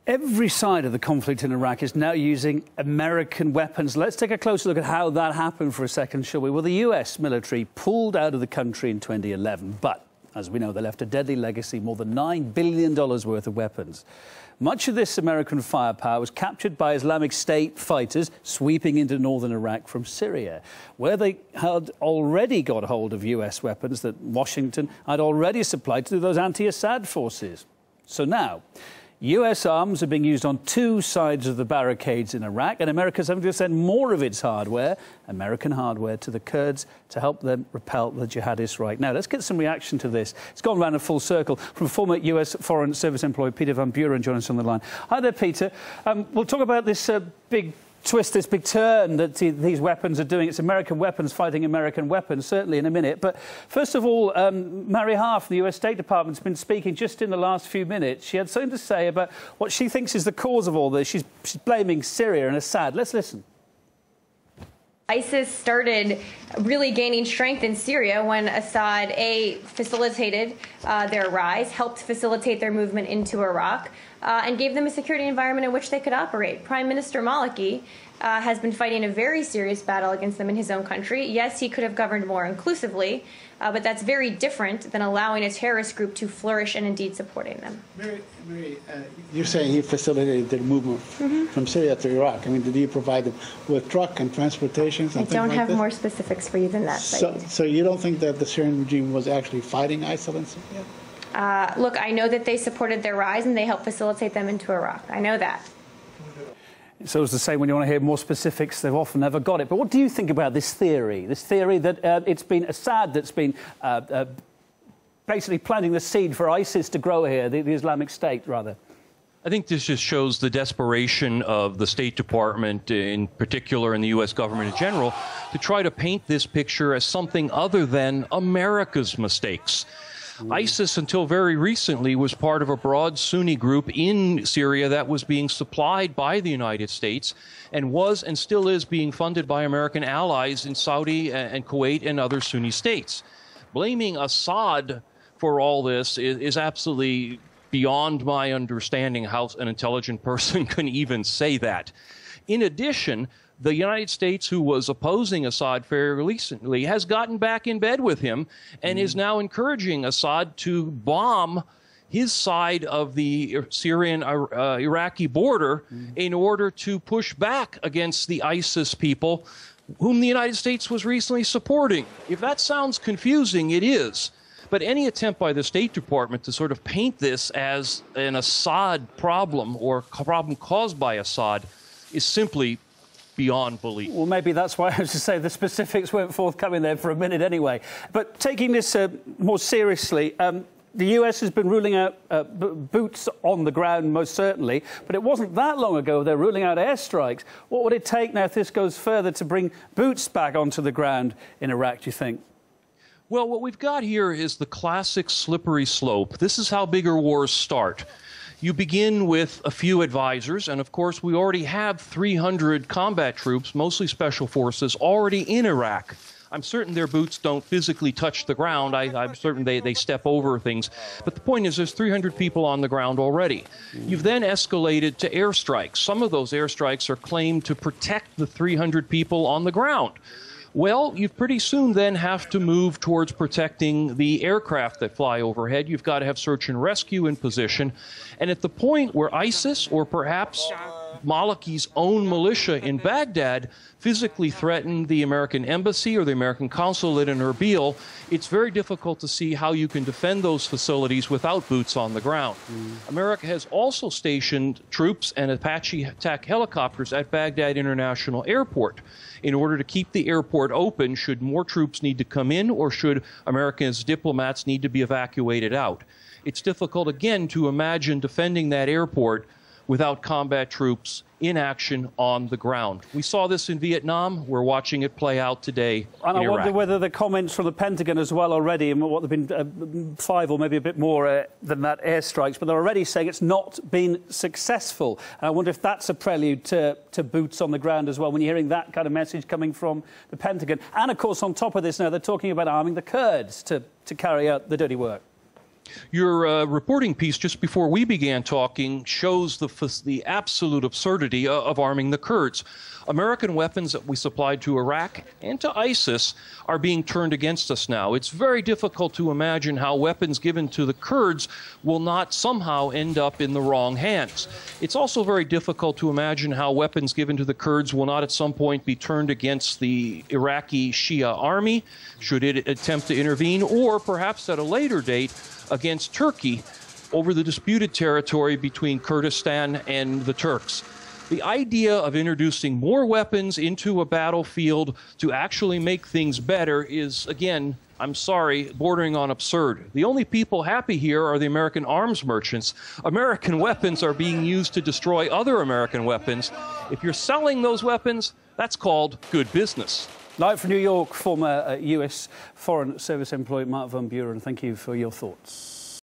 Every side of the conflict in Iraq is now using American weapons. Let's take a closer look at how that happened for a second, shall we? Well, the US military pulled out of the country in 2011, but, as we know, they left a deadly legacy, more than $9 billion worth of weapons. Much of this American firepower was captured by Islamic State fighters sweeping into northern Iraq from Syria, where they had already got hold of US weapons that Washington had already supplied to those anti-Assad forces. So now, US arms are being used on two sides of the barricades in Iraq, and America's having to send more of its hardware, American hardware, to the Kurds to help them repel the jihadists right now. Let's get some reaction to this. It's gone round a full circle from former US Foreign Service employee Peter Van Buren joining us on the line. Hi there, Peter. We'll talk about this big twist, this big turn that these weapons are doing. It's American weapons fighting American weapons, certainly, in a minute. But first of all, Mary Harf from the US State Department has been speaking just in the last few minutes. She had something to say about what she thinks is the cause of all this. She's blaming Syria and Assad. Let's listen. ISIS started really gaining strength in Syria when Assad, facilitated their rise, helped facilitate their movement into Iraq, and gave them a security environment in which they could operate. Prime Minister Maliki has been fighting a very serious battle against them in his own country. Yes, he could have governed more inclusively, but that's very different than allowing a terrorist group to flourish and indeed supporting them. Mary, you're saying he facilitated their movement from Syria to Iraq. I mean, did he provide them with truck and transportation? I don't have more specifics for you than that. So you don't think that the Syrian regime was actually fighting ISIL in Syria? Look, I know that they supported their rise and they helped facilitate them into Iraq. I know that. So as to say, when you want to hear more specifics, they've often never got it. But what do you think about this theory that it's been Assad that's been basically planting the seed for ISIS to grow here, the Islamic State, rather? I think this just shows the desperation of the State Department in particular and the U.S. government in general to try to paint this picture as something other than America's mistakes. ISIS, until very recently, was part of a broad Sunni group in Syria that was being supplied by the United States and was and still is being funded by American allies in Saudi and Kuwait and other Sunni states. Blaming Assad for all this is absolutely beyond my understanding how an intelligent person can even say that. In addition, the United States, who was opposing Assad fairly recently, has gotten back in bed with him and is now encouraging Assad to bomb his side of the Syrian-Iraqi border in order to push back against the ISIS people whom the United States was recently supporting. If that sounds confusing, it is. But any attempt by the State Department to sort of paint this as an Assad problem or a problem caused by Assad is simply beyond belief. Well, maybe that's why I was to say the specifics weren't forthcoming there for a minute anyway. But taking this more seriously, the US has been ruling out boots on the ground, most certainly, but it wasn't that long ago they're ruling out airstrikes. What would it take now, if this goes further, to bring boots back onto the ground in Iraq, do you think? Well, what we've got here is the classic slippery slope. This is how bigger wars start. You begin with a few advisors, and of course we already have 300 combat troops, mostly special forces, already in Iraq. I'm certain their boots don't physically touch the ground. I'm certain they step over things. But the point is there's 300 people on the ground already. You've then escalated to airstrikes. Some of those airstrikes are claimed to protect the 300 people on the ground. Well, you pretty soon then have to move towards protecting the aircraft that fly overhead. You've got to have search and rescue in position. And at the point where ISIS, or perhaps Maliki's own militia in Baghdad, physically threaten the American embassy or the American consulate in Erbil, it's very difficult to see how you can defend those facilities without boots on the ground. America has also stationed troops and Apache attack helicopters at Baghdad International Airport in order to keep the airport open should more troops need to come in or should America's diplomats need to be evacuated out. It's difficult, again, to imagine defending that airport without combat troops in action on the ground. We saw this in Vietnam. We're watching it play out today and in I wonder whether the comments from the Pentagon as well already, and what they've been 5 or maybe a bit more than that airstrikes, but they're already saying it's not been successful. And I wonder if that's a prelude to boots on the ground as well, when you're hearing that kind of message coming from the Pentagon. And, of course, on top of this now, they're talking about arming the Kurds to carry out the dirty work. Your reporting piece just before we began talking shows the absolute absurdity of arming the Kurds. American weapons that we supplied to Iraq and to ISIS are being turned against us now. It's very difficult to imagine how weapons given to the Kurds will not somehow end up in the wrong hands. It's also very difficult to imagine how weapons given to the Kurds will not at some point be turned against the Iraqi Shia army, should it attempt to intervene, or perhaps at a later date against Turkey over the disputed territory between Kurdistan and the Turks. The idea of introducing more weapons into a battlefield to actually make things better is, again, I'm sorry, bordering on absurd. The only people happy here are the American arms merchants. American weapons are being used to destroy other American weapons. If you're selling those weapons, that's called good business. Live from New York, former U.S. Foreign Service employee Mark Van Buren, thank you for your thoughts.